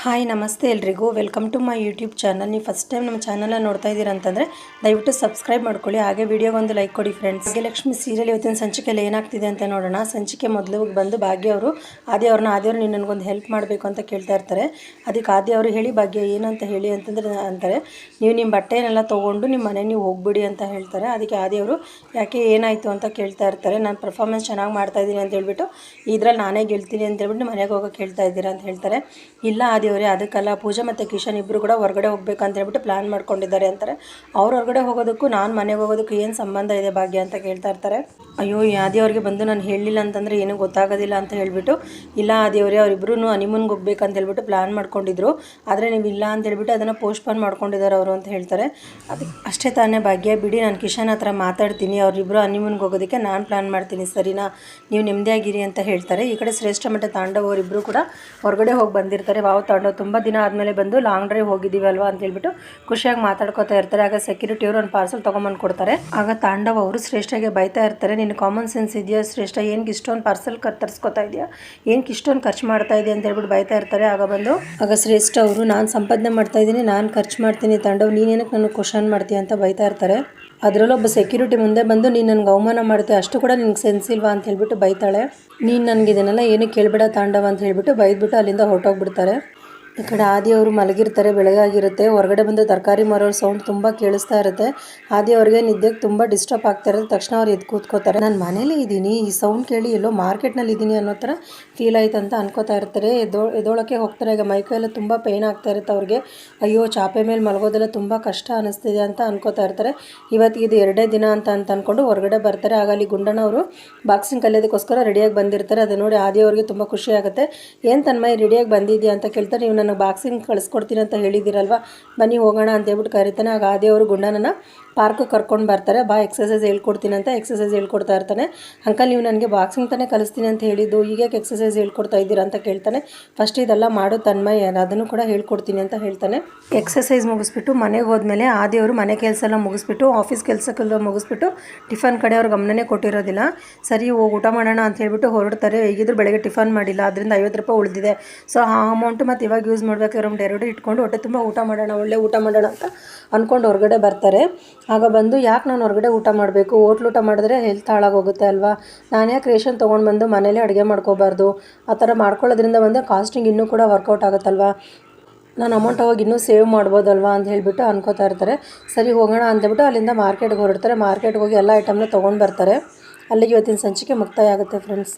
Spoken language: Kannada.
ಹಾಯ್ ನಮಸ್ತೆ ಎಲ್ರಿಗೂ welcome to my YouTube channel. ನೀವು ಫಸ್ಟ್ ಟೈಮ್ ನಮ್ಮ ಚಾನಲ್ನ ನೋಡ್ತಾ ಇದ್ದೀರಾ ಅಂತಂದರೆ ದಯವಿಟ್ಟು ಸಬ್ಸ್ಕ್ರೈಬ್ ಮಾಡ್ಕೊಳ್ಳಿ, ಹಾಗೆ ವಿಡಿಯೋಗೊಂದು ಲೈಕ್ ಕೊಡಿ ಫ್ರೆಂಡ್ಸ್. ಭಾಗ್ಯಲಕ್ಷ್ಮಿ ಸೀರಿಯಲ್ ಇವತ್ತಿನ ಸಂಚಿಕೆಯಲ್ಲಿ ಏನಾಗ್ತಿದೆ ಅಂತ ನೋಡೋಣ. ಸಂಚಿಕೆ ಮೊದಲು ಬಂದು ಭಾಗ್ಯ ಅವರು ಆದಿಯವ್ರು ನೀನು ನನಗೊಂದು ಹೆಲ್ಪ್ ಮಾಡಬೇಕು ಅಂತ ಕೇಳ್ತಾ ಇರ್ತಾರೆ. ಅದಕ್ಕೆ ಆದಿ ಅವರು ಹೇಳಿ ಭಾಗ್ಯ ಏನಂತ ಹೇಳಿ ಅಂತಾರೆ, ನೀವು ನಿಮ್ಮ ಬಟ್ಟೆನೆಲ್ಲ ತೊಗೊಂಡು ನಿಮ್ಮ ಮನೆ ನೀವು ಹೋಗ್ಬಿಡಿ ಅಂತ ಹೇಳ್ತಾರೆ. ಅದಕ್ಕೆ ಆದಿಯವರು ಯಾಕೆ ಏನಾಯಿತು ಅಂತ ಕೇಳ್ತಾ ಇರ್ತಾರೆ. ನಾನು ಪರ್ಫಾರ್ಮೆನ್ಸ್ ಚೆನ್ನಾಗಿ ಮಾಡ್ತಾಯಿದ್ದೀನಿ ಅಂತ ಹೇಳ್ಬಿಟ್ಟು ಇದ್ರಲ್ಲಿ ನಾನೇ ಗೆಲ್ತೀನಿ ಅಂತ ಹೇಳ್ಬಿಟ್ಟು ಮನೆಗೆ ಹೋಗೋಕೆ ಹೇಳ್ತಾ ಇದ್ದೀರಾ ಅಂತ ಹೇಳ್ತಾರೆ. ಇಲ್ಲ ಆದಿಯವರೇ, ಅದಕ್ಕಲ್ಲ, ಪೂಜಾ ಮತ್ತು ಕಿಶನ್ ಇಬ್ಬರು ಕೂಡ ಹೊರಗಡೆ ಹೋಗ್ಬೇಕಂತ ಹೇಳ್ಬಿಟ್ಟು ಪ್ಲ್ಯಾನ್ ಮಾಡ್ಕೊಂಡಿದ್ದಾರೆ ಅಂತಾರೆ. ಅವ್ರು ಹೊರಗಡೆ ಹೋಗೋದಕ್ಕೂ ನಾನು ಮನೆಗೆ ಹೋಗೋದಕ್ಕೂ ಏನು ಸಂಬಂಧ ಇದೆ ಭಾಗ್ಯ ಅಂತ ಕೇಳ್ತಾ ಇರ್ತಾರೆ. ಅಯ್ಯೋ ಆದಿಯವ್ರಿಗೆ ಬಂದು ನಾನು ಹೇಳಲಿಲ್ಲ ಅಂತಂದರೆ ಏನೂ ಗೊತ್ತಾಗೋದಿಲ್ಲ ಅಂತ ಹೇಳ್ಬಿಟ್ಟು, ಇಲ್ಲ ಆದಿಯವರೇ, ಅವರಿಬ್ಬರೂ ಹನಿಮೂನ್ಗೆ ಹೋಗ್ಬೇಕಂತ ಹೇಳ್ಬಿಟ್ಟು ಪ್ಲ್ಯಾನ್ ಮಾಡ್ಕೊಂಡಿದ್ರು, ಆದರೆ ನೀವು ಇಲ್ಲ ಅಂತ ಹೇಳ್ಬಿಟ್ಟು ಅದನ್ನು ಪೋಸ್ಟ್ಪೋನ್ ಮಾಡ್ಕೊಂಡಿದ್ದಾರೆ ಅವರು ಅಂತ ಹೇಳ್ತಾರೆ. ಅದಕ್ಕೆ ಅಷ್ಟೇ ತಾನೇ ಭಾಗ್ಯ, ಬಿಡಿ ನಾನು ಕಿಶನ್ ಹತ್ರ ಮಾತಾಡ್ತೀನಿ, ಅವರಿಬ್ಬರು ಹನಿಮೂನ್ಗೆ ಹೋಗೋದಕ್ಕೆ ನಾನು ಪ್ಲ್ಯಾನ್ ಮಾಡ್ತೀನಿ, ಸರಿನಾ, ನೀವು ನೆಮ್ಮದಿಯಾಗಿರಿ ಅಂತ ಹೇಳ್ತಾರೆ. ಈ ಕಡೆ ಶ್ರೇಷ್ಠ ಮತ್ತು ತಾಂಡವ್ ಅವರಿಬ್ಬರು ಕೂಡ ಹೊರಗಡೆ ಹೋಗಿ ಬಂದಿರ್ತಾರೆ. ವಾವ್ ತಾಂಡವ್ ತುಂಬ ದಿನ ಆದಮೇಲೆ ಬಂದು ಲಾಂಗ್ ಡ್ರೈವ್ ಹೋಗಿದ್ದೀವಿ ಅಲ್ವಾ ಅಂತ ಹೇಳ್ಬಿಟ್ಟು ಖುಷಿಯಾಗಿ ಮಾತಾಡ್ಕೋತಾ ಇರ್ತಾರೆ. ಆಗ ಸೆಕ್ಯೂರಿಟಿಯವರು ಒಂದು ಪಾರ್ಸಲ್ ತೊಗೊಂಬಂದು ಕೊಡ್ತಾರೆ. ಆಗ ತಾಂಡವ್ ಅವರು ಶ್ರೇಷ್ಠಗೆ ಬೈತಾ ಇರ್ತಾರೆ, ನಿನ್ನ ಕಾಮನ್ ಸೆನ್ಸ್ ಇದೆಯಾ ಶ್ರೇಷ್ಠ, ಏನಕ್ಕೆ ಇಷ್ಟೊಂದು ಪಾರ್ಸಲ್ ತರಿಸ್ಕೊತಾ ಇದೆಯಾ, ಏನಕ್ಕೆ ಇಷ್ಟೊಂದು ಖರ್ಚು ಮಾಡ್ತಾ ಇದೆಯಾ ಅಂತ ಹೇಳ್ಬಿಟ್ಟು ಬೈತಾ ಇರ್ತಾರೆ. ಆಗ ಶ್ರೇಷ್ಠ ಅವರು, ನಾನು ಸಂಪಾದನೆ ಮಾಡ್ತಾ ಇದ್ದೀನಿ, ನಾನು ಖರ್ಚು ಮಾಡ್ತೀನಿ ತಾಂಡವ್, ನೀನೇನಕ್ಕೆ ನನಗೆ ಕ್ವಶನ್ ಮಾಡ್ತೀಯ ಅಂತ ಬೈತಾ ಇರ್ತಾರೆ. ಅದರಲ್ಲೂ ಒಬ್ಬ ಸೆಕ್ಯೂರಿಟಿ ಮುಂದೆ ಬಂದು ನೀನು ನನಗೆ ಅವಮಾನ ಮಾಡ್ತೀಯ, ಅಷ್ಟು ಕೂಡ ನಿನಗೆ ಸೆನ್ಸ್ ಇಲ್ವಾ ಅಂತ ಹೇಳ್ಬಿಟ್ಟು ಬೈತಾಳೆ. ನೀನು ನನಗೆ ಇದನ್ನೆಲ್ಲ ಏನು ಕೇಳಬೇಡ ತಾಂಡವ ಅಂತ ಹೇಳ್ಬಿಟ್ಟು ಬೈದ್ಬಿಟ್ಟು ಅಲ್ಲಿಂದ ಹೊರಟೋಗ್ಬಿಡ್ತಾರೆ. ಈ ಕಡೆ ಆದಿಯವರು ಮಲಗಿರ್ತಾರೆ, ಬೆಳಗಾಗಿರುತ್ತೆ. ಹೊರಗಡೆ ಬಂದು ತರಕಾರಿ ಮಾರೋರು ಸೌಂಡ್ ತುಂಬ ಕೇಳಿಸ್ತಾ ಇರುತ್ತೆ. ಆದಿಯವ್ರಿಗೆ ನಿದ್ದೆಗೆ ತುಂಬ ಡಿಸ್ಟರ್ಬ್ ಆಗ್ತಾ ಇರುತ್ತೆ. ತಕ್ಷಣ ಅವ್ರು ಎದ್ದು ಕೂತ್ಕೋತಾರೆ. ನಾನು ಮನೇಲೇ ಇದ್ದೀನಿ, ಈ ಸೌಂಡ್ ಕೇಳಿ ಎಲ್ಲೋ ಮಾರ್ಕೆಟ್ನಲ್ಲಿ ಇದ್ದೀನಿ ಅನ್ನೋ ಥರ ಫೀಲ್ ಆಯ್ತು ಅಂತ ಅನ್ಕೋತಾ ಇರ್ತಾರೆ. ಎದ್ದೋಳಕ್ಕೆ ಹೋಗ್ತಾರೆ. ಈಗ ಮೈಕೈಯೆಲ್ಲ ತುಂಬ ಪೇಯ್ನ್ ಆಗ್ತಾ ಇರುತ್ತೆ ಅವ್ರಿಗೆ. ಅಯ್ಯೋ ಚಾಪೆ ಮೇಲೆ ಮಲಗೋದೆಲ್ಲ ತುಂಬ ಕಷ್ಟ ಅನ್ನಿಸ್ತಿದೆ ಅಂತ ಅನ್ಕೋತಾ ಇರ್ತಾರೆ. ಇವತ್ತಿಗೆ ಇದು 2ನೇ ದಿನ ಅಂತ ಅಂದ್ಕೊಂಡು ಹೊರಗಡೆ ಬರ್ತಾರೆ. ಆಗ ಅಲ್ಲಿ ಗುಂಡಣ್ಣ ಅವರು ಬಾಕ್ಸಿಂಗ್ ಕಲಿಯೋದಕ್ಕೋಸ್ಕರ ರೆಡಿಯಾಗಿ ಬಂದಿರ್ತಾರೆ. ಅದು ನೋಡಿ ಆದಿಯವ್ರಿಗೆ ತುಂಬ ಖುಷಿ ಆಗುತ್ತೆ. ಏನು ತನ್ಮೈ ರೆಡಿಯಾಗಿ ಬಂದಿದ್ಯಾ ಅಂತ ಕೇಳ್ತಾರೆ. ನೀವು ನನಗೆ ಬಾಕ್ಸಿಂಗ್ ಕಳಿಸ್ಕೊಡ್ತೀನಿ ಅಂತ ಹೇಳಿದ್ದೀರಲ್ವ, ಬನ್ನಿ ಹೋಗೋಣ ಅಂತ ಹೇಳ್ಬಿಟ್ಟು ಕರೀತಾನೆ. ಆಗ ಆದಿಯವರು ಗುಂಡನನ್ನು ಪಾರ್ಕ್ ಕರ್ಕೊಂಡು ಬರ್ತಾರೆ. ಬಾ ಎಕ್ಸಸೈಸ್ ಹೇಳ್ಕೊಡ್ತೀನಿ ಅಂತ ಎಕ್ಸಸೈಸ್ ಹೇಳ್ಕೊಡ್ತಾ ಇರ್ತಾನೆ. ಅಂಕಲ್, ನೀವು ನನಗೆ ಬಾಕ್ಸಿಂಗ್ ತಾನೇ ಕಲಿಸ್ತೀನಿ ಅಂತ ಹೇಳಿದ್ದು, ಈಗ ಎಕ್ಸಸೈಸ್ ಹೇಳ್ಕೊಡ್ತಾ ಇದ್ದೀರಾ ಅಂತ ಕೇಳ್ತಾನೆ. ಫಸ್ಟ್ ಇದೆಲ್ಲ ಮಾಡು ತನ್ಮಯ್, ಅದನ್ನು ಕೂಡ ಹೇಳ್ಕೊಡ್ತೀನಿ ಅಂತ ಹೇಳ್ತಾನೆ. ಎಕ್ಸಸೈಸ್ ಮುಗಿಸ್ಬಿಟ್ಟು ಮನೆಗೆ ಹೋದ್ಮೇಲೆ ಆದಿಯವರು ಮನೆ ಕೆಲಸ ಎಲ್ಲ ಮುಗಿಸ್ಬಿಟ್ಟು ಆಫೀಸ್ ಕೆಲಸಕ್ಕೆಲ್ಲ ಮುಗಿಸ್ಬಿಟ್ಟು ಟಿಫನ್ ಕಡೆ ಅವ್ರು ಗಮನನೇ ಕೊಟ್ಟಿರೋದಿಲ್ಲ. ಸರಿ ಹೋಗಿ ಊಟ ಮಾಡೋಣ ಅಂತ ಹೇಳ್ಬಿಟ್ಟು ಹೊರಡ್ತಾರೆ. ಹೇಗಿದ್ರು ಬೆಳಗ್ಗೆ ಟಿಫನ್ ಮಾಡಿಲ್ಲ, ಅದರಿಂದ 50 ರೂಪಾಯಿ ಉಳಿದಿದೆ. ಸೊ ಆ ಅಮೌಂಟು ಮತ್ತು ಇವಾಗ ಯೂಸ್ ಮಾಡಬೇಕಾದ್ರೆ ಒಂದು 2 ಇಟ್ಕೊಂಡು ಹೊಟ್ಟೆ ತುಂಬ ಊಟ ಮಾಡೋಣ, ಒಳ್ಳೆ ಊಟ ಮಾಡೋಣ ಅಂತ ಅಂದ್ಕೊಂಡು ಹೊರಗಡೆ ಬರ್ತಾರೆ. ಆಗ ಬಂದು, ಯಾಕೆ ನಾನು ಹೊರಗಡೆ ಊಟ ಮಾಡಬೇಕು, ಹೋಟ್ಲು ಊಟ ಮಾಡಿದ್ರೆ ಹೆಲ್ತ್ ಹಾಳಾಗೋಗುತ್ತೆ ಅಲ್ವಾ, ನಾನು ಯಾಕೆ ರೇಷನ್ ತೊಗೊಂಡು ಬಂದು ಮನೇಲೇ ಅಡುಗೆ ಮಾಡ್ಕೋಬಾರ್ದು, ಆ ಥರ ಮಾಡ್ಕೊಳ್ಳೋದ್ರಿಂದ ಬಂದು ಕಾಸ್ಟಿಂಗ್ ಇನ್ನೂ ಕೂಡ ವರ್ಕೌಟ್ ಆಗುತ್ತಲ್ವಾ, ನಾನು ಅಮೌಂಟ್ ಹೋಗಿ ಇನ್ನೂ ಸೇವ್ ಮಾಡ್ಬೋದಲ್ವಾ ಅಂತ ಹೇಳ್ಬಿಟ್ಟು ಅನ್ಕೋತಾ ಇರ್ತಾರೆ. ಸರಿ ಹೋಗೋಣ ಅಂತೇಳ್ಬಿಟ್ಟು ಅಲ್ಲಿಂದ ಮಾರ್ಕೆಟ್ಗೆ ಹೊರಡ್ತಾರೆ. ಮಾರ್ಕೆಟ್ಗೆ ಹೋಗಿ ಎಲ್ಲ ಐಟಮ್ನ ತೊಗೊಂಡು ಬರ್ತಾರೆ. ಅಲ್ಲಿಗೆ ಇವತ್ತಿನ ಸಂಚಿಕೆ ಮುಕ್ತಾಯ ಆಗುತ್ತೆ ಫ್ರೆಂಡ್ಸ್.